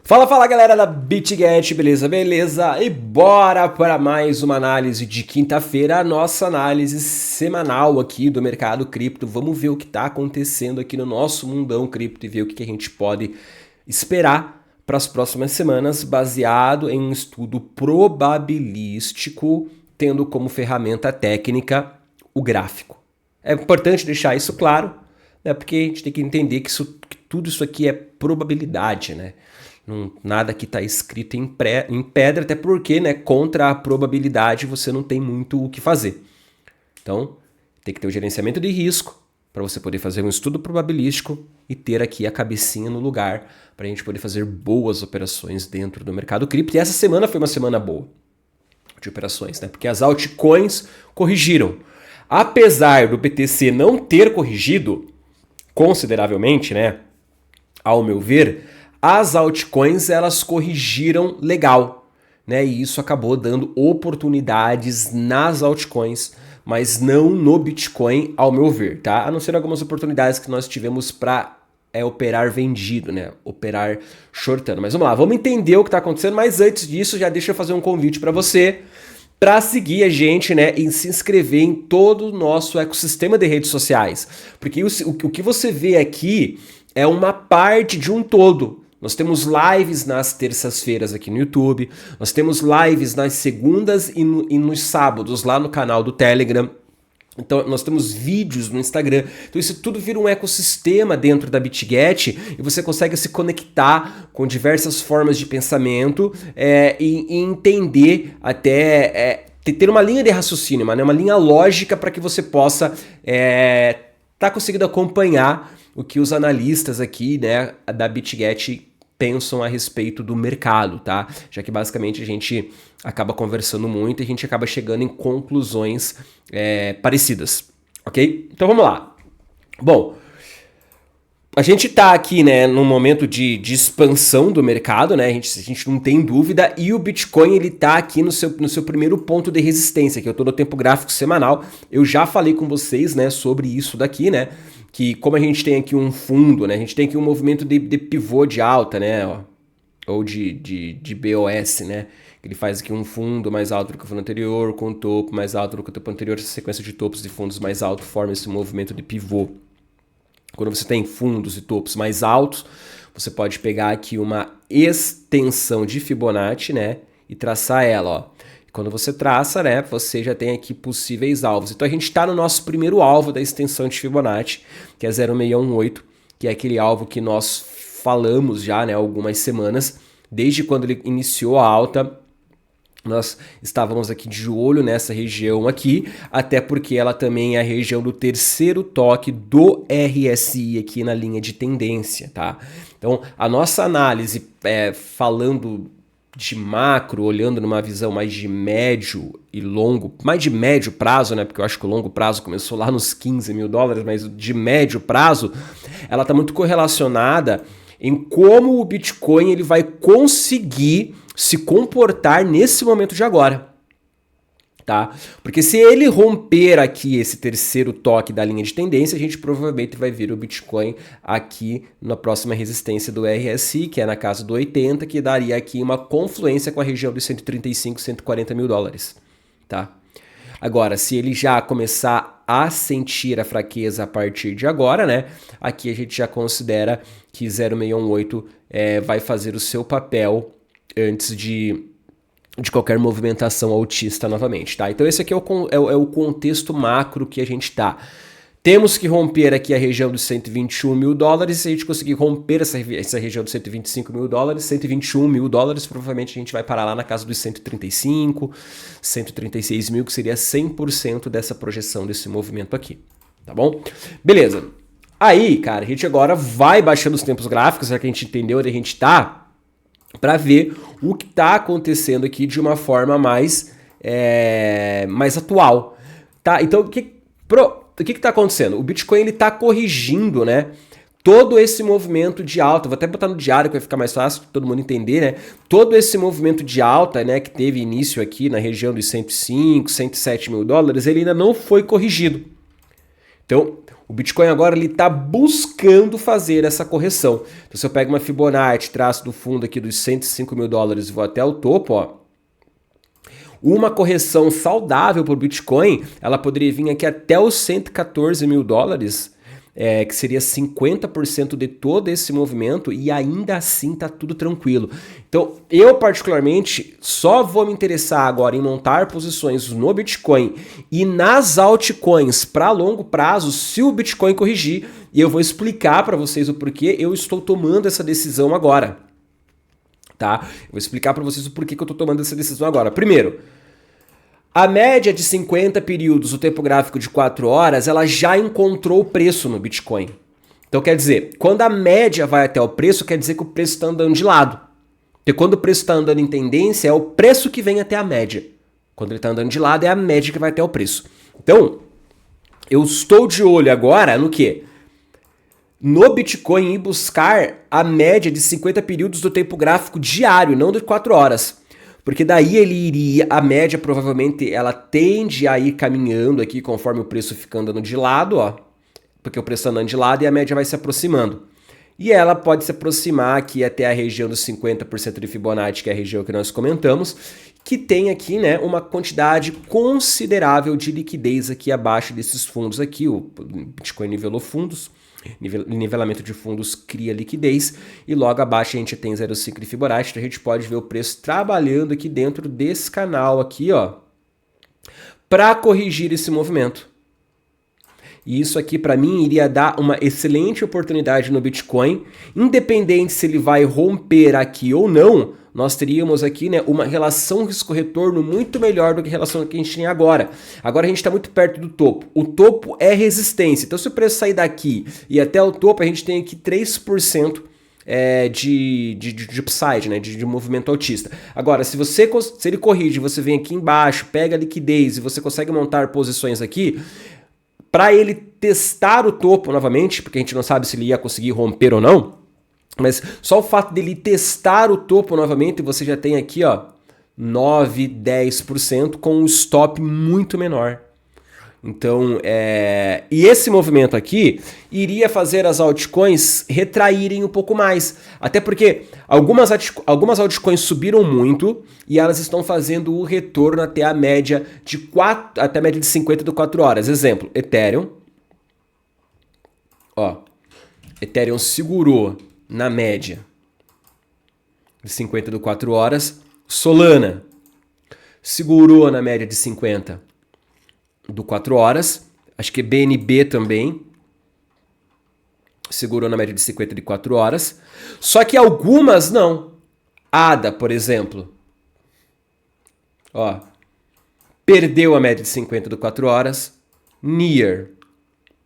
Fala galera da BitGet, beleza? E bora para mais uma análise de quinta-feira, a nossa análise semanal aqui do mercado cripto. Vamos ver o que está acontecendo aqui no nosso mundão cripto e ver o que a gente pode esperar para as próximas semanas, baseado em um estudo probabilístico, tendo como ferramenta técnica o gráfico. É importante deixar isso claro, né, porque a gente tem que entender que tudo isso aqui é probabilidade, né? Nada que está escrito em pedra, até porque, né, contra a probabilidade você não tem muito o que fazer. Então, tem que ter o gerenciamento de risco para você poder fazer um estudo probabilístico e ter aqui a cabecinha no lugar para a gente poder fazer boas operações dentro do mercado cripto. E essa semana foi uma semana boa de operações, né? Porque as altcoins corrigiram. Apesar do BTC não ter corrigido consideravelmente, né, ao meu ver, as altcoins elas corrigiram legal, né? E isso acabou dando oportunidades nas altcoins, mas não no Bitcoin, ao meu ver, tá? A não ser algumas oportunidades que nós tivemos para operar vendido, né? Operar shortando. Mas vamos lá, vamos entender o que está acontecendo, mas antes disso já deixa eu fazer um convite para você para seguir a gente, né, e se inscrever em todo o nosso ecossistema de redes sociais. Porque o que você vê aqui é uma parte de um todo. Nós temos lives nas terças-feiras aqui no YouTube, nós temos lives nas segundas e nos sábados lá no canal do Telegram. Então nós temos vídeos no Instagram. Então isso tudo vira um ecossistema dentro da BitGet e você consegue se conectar com diversas formas de pensamento e entender até ter uma linha de raciocínio, uma linha lógica para que você possa tá conseguindo acompanhar o que os analistas aqui, né, da BitGet pensam a respeito do mercado, tá? Já que basicamente a gente acaba conversando muito e a gente acaba chegando em conclusões parecidas, ok? Então vamos lá. Bom, a gente tá aqui, né, num momento de expansão do mercado, né? A gente não tem dúvida, e o Bitcoin ele tá aqui no seu primeiro ponto de resistência, que eu tô no tempo gráfico semanal. Eu já falei com vocês, né, sobre isso daqui, né? Que como a gente tem aqui um fundo, né? A gente tem aqui um movimento de pivô de alta, né? Ou de BOS, né? Ele faz aqui um fundo mais alto do que o fundo anterior, com um topo mais alto do que o topo anterior, essa sequência de topos de fundos mais altos forma esse movimento de pivô. Quando você tem fundos e topos mais altos, você pode pegar aqui uma extensão de Fibonacci, né? E traçar ela, ó. Quando você traça, né, você já tem aqui possíveis alvos. Então a gente está no nosso primeiro alvo da extensão de Fibonacci, que é 0,618, que é aquele alvo que nós falamos já, né, algumas semanas. Desde quando ele iniciou a alta, nós estávamos aqui de olho nessa região aqui, até porque ela também é a região do terceiro toque do RSI aqui na linha de tendência, tá? Então a nossa análise falando de macro, olhando numa visão mais de médio e longo, mais de médio prazo, né? Porque eu acho que o longo prazo começou lá nos $15 mil, mas de médio prazo, ela está muito correlacionada em como o Bitcoin ele vai conseguir se comportar nesse momento de agora. Tá? Porque se ele romper aqui esse terceiro toque da linha de tendência, a gente provavelmente vai ver o Bitcoin aqui na próxima resistência do RSI, que é na casa do 80, que daria aqui uma confluência com a região dos 135, 140 mil dólares. Tá? Agora, se ele já começar a sentir a fraqueza a partir de agora, né? Aqui a gente já considera que 0,618 vai fazer o seu papel antes de qualquer movimentação altista novamente, tá? Então esse aqui é o contexto macro que a gente tá. Temos que romper aqui a região dos 121 mil dólares. Se a gente conseguir romper essa região dos 125 mil dólares, 121 mil dólares, provavelmente a gente vai parar lá na casa dos 135, 136 mil, que seria 100% dessa projeção desse movimento aqui, tá bom? Beleza. Aí, cara, a gente agora vai baixando os tempos gráficos, já que a gente entendeu onde a gente tá, para ver o que está acontecendo aqui de uma forma mais atual, tá? Então, o que está acontecendo? O Bitcoin ele está corrigindo, né, todo esse movimento de alta. Vou até botar no diário que vai ficar mais fácil para todo mundo entender, né? Todo esse movimento de alta, né, que teve início aqui na região dos 105, 107 mil dólares, ele ainda não foi corrigido. Então, O Bitcoin agora ele está buscando fazer essa correção. Então, se eu pego uma Fibonacci, traço do fundo aqui dos 105 mil dólares e vou até o topo, ó, uma correção saudável para o Bitcoin, ela poderia vir aqui até os 114 mil dólares, que seria 50% de todo esse movimento, e ainda assim tá tudo tranquilo. Então, eu particularmente só vou me interessar agora em montar posições no Bitcoin e nas altcoins para longo prazo se o Bitcoin corrigir, e eu vou explicar para vocês o porquê eu estou tomando essa decisão agora. Tá? Eu vou explicar para vocês o porquê que eu estou tomando essa decisão agora. Primeiro, a média de 50 períodos, o tempo gráfico de 4 horas, ela já encontrou o preço no Bitcoin. Então quer dizer, quando a média vai até o preço, quer dizer que o preço está andando de lado. Porque quando o preço está andando em tendência, é o preço que vem até a média. Quando ele está andando de lado, é a média que vai até o preço. Então, eu estou de olho agora no quê? No Bitcoin e buscar a média de 50 períodos do tempo gráfico diário, não de 4 horas. Porque daí ele iria, a média provavelmente ela tende a ir caminhando aqui conforme o preço fica andando de lado, ó. Porque o preço está andando de lado e a média vai se aproximando. E ela pode se aproximar aqui até a região dos 50% de Fibonacci, que é a região que nós comentamos, que tem aqui, né, uma quantidade considerável de liquidez aqui abaixo desses fundos aqui. O Bitcoin nivelou fundos. Nivelamento de fundos cria liquidez e logo abaixo a gente tem 0,5 de Fibonacci, então a gente pode ver o preço trabalhando aqui dentro desse canal aqui, ó, para corrigir esse movimento. E isso aqui para mim iria dar uma excelente oportunidade no Bitcoin, independente se ele vai romper aqui ou não. Nós teríamos aqui, né, uma relação risco-retorno muito melhor do que a relação que a gente tem agora. Agora a gente está muito perto do topo. O topo é resistência. Então se o preço sair daqui e até o topo, a gente tem aqui 3% de upside, né, de movimento altista. Agora, se ele corrige, você vem aqui embaixo, pega a liquidez e você consegue montar posições aqui, para ele testar o topo novamente, porque a gente não sabe se ele ia conseguir romper ou não, mas só o fato dele testar o topo novamente, você já tem aqui, ó, 9, 10% com um stop muito menor. Então, e esse movimento aqui iria fazer as altcoins retraírem um pouco mais. Até porque algumas altcoins subiram muito e elas estão fazendo o retorno até a média até a média de 50 de 4 horas. Exemplo, Ethereum. Ó, Ethereum segurou na média de 50 de 4 horas. Solana segurou na média de 50 do 4 horas, acho que BNB também segurou na média de 50 de 4 horas, só que algumas não. ADA, por exemplo, ó, perdeu a média de 50 de 4 horas, NEAR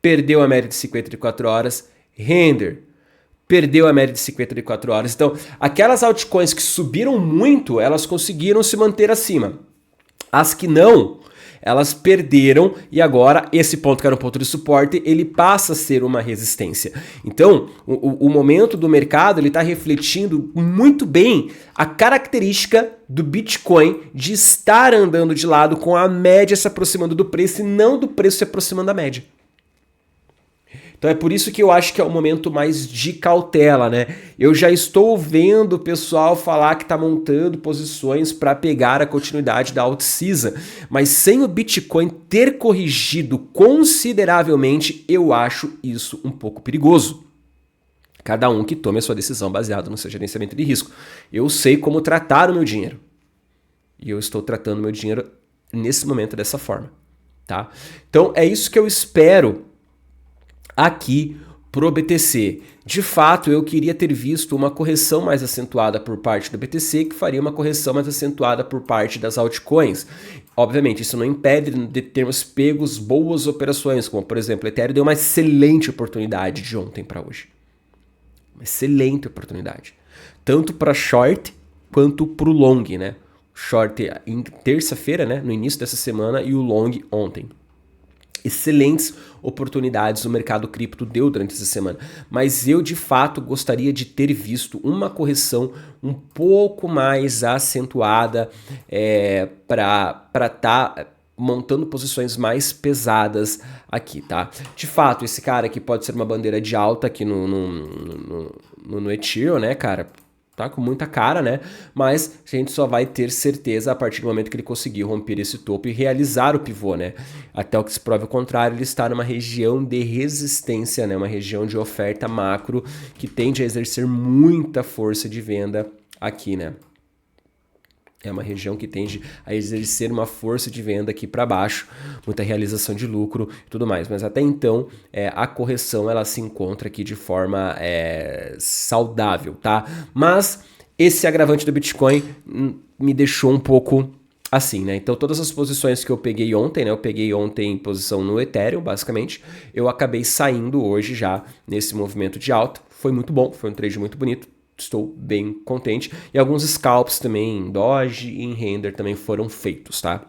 perdeu a média de 50 de 4 horas, Render perdeu a média de 50 de 4 horas. Então, aquelas altcoins que subiram muito, elas conseguiram se manter acima. As que não, elas perderam e agora esse ponto que era um ponto de suporte, ele passa a ser uma resistência. Então, o momento do mercado, ele está refletindo muito bem a característica do Bitcoin de estar andando de lado com a média se aproximando do preço e não do preço se aproximando da média. Então é por isso que eu acho que é o momento mais de cautela, né? Eu já estou vendo o pessoal falar que está montando posições para pegar a continuidade da alt-season, mas sem o Bitcoin ter corrigido consideravelmente, eu acho isso um pouco perigoso. Cada um que tome a sua decisão baseada no seu gerenciamento de risco. Eu sei como tratar o meu dinheiro. E eu estou tratando o meu dinheiro nesse momento dessa forma, tá? Então é isso que eu espero aqui pro BTC. De fato, eu queria ter visto uma correção mais acentuada por parte do BTC, que faria uma correção mais acentuada por parte das altcoins. Obviamente, isso não impede de termos pegos boas operações, como por exemplo, o Ethereum deu uma excelente oportunidade de ontem para hoje. Uma excelente oportunidade. Tanto para short quanto para o long, né? Short em terça-feira, né? No início dessa semana, e o long ontem. Excelentes oportunidades o mercado cripto deu durante essa semana, mas eu de fato gostaria de ter visto uma correção um pouco mais acentuada para estar montando posições mais pesadas aqui, tá? De fato, esse cara aqui pode ser uma bandeira de alta aqui no Ethereum, né, cara? Tá com muita cara, né? Mas a gente só vai ter certeza a partir do momento que ele conseguir romper esse topo e realizar o pivô, né? Até o que se prove o contrário, ele está numa região de resistência, né? Uma região de oferta macro que tende a exercer muita força de venda aqui, né? É uma região que tende a exercer uma força de venda aqui para baixo, muita realização de lucro e tudo mais. Mas até então, a correção ela se encontra aqui de forma saudável, tá? Mas esse agravante do Bitcoin me deixou um pouco assim, né? Então todas as posições que eu peguei ontem, né? Eu peguei ontem em posição no Ethereum, basicamente. Eu acabei saindo hoje já nesse movimento de alta. Foi muito bom, foi um trade muito bonito. Estou bem contente. E alguns scalps também em Doge e em Render também foram feitos, tá?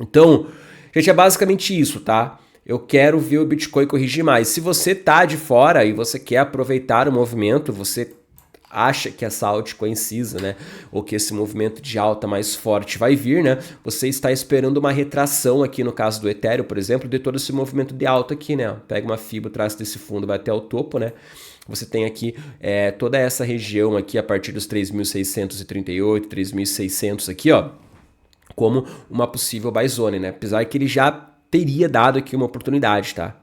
Então, gente, é basicamente isso, tá? Eu quero ver o Bitcoin corrigir mais. Se você tá de fora e você quer aproveitar o movimento, você acha que essa altcoin cinza, né, ou que esse movimento de alta mais forte vai vir, né, você está esperando uma retração aqui no caso do Ethereum, por exemplo, de todo esse movimento de alta aqui, né, pega uma fibra, traz desse fundo, vai até o topo, né, você tem aqui toda essa região aqui a partir dos 3.638, 3.600 aqui, ó, como uma possível buy zone, né, apesar que ele já teria dado aqui uma oportunidade, tá,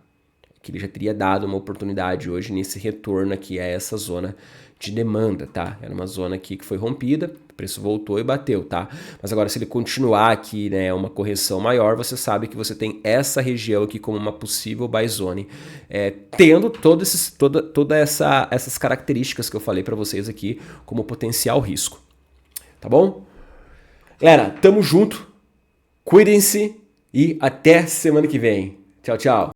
que ele já teria dado uma oportunidade hoje nesse retorno aqui a essa zona de demanda, tá? Era uma zona aqui que foi rompida, o preço voltou e bateu, tá? Mas agora se ele continuar aqui, né, uma correção maior, você sabe que você tem essa região aqui como uma possível buy zone, tendo todas essas características que eu falei para vocês aqui como potencial risco, tá bom? Galera, tamo junto, cuidem-se e até semana que vem. Tchau, tchau.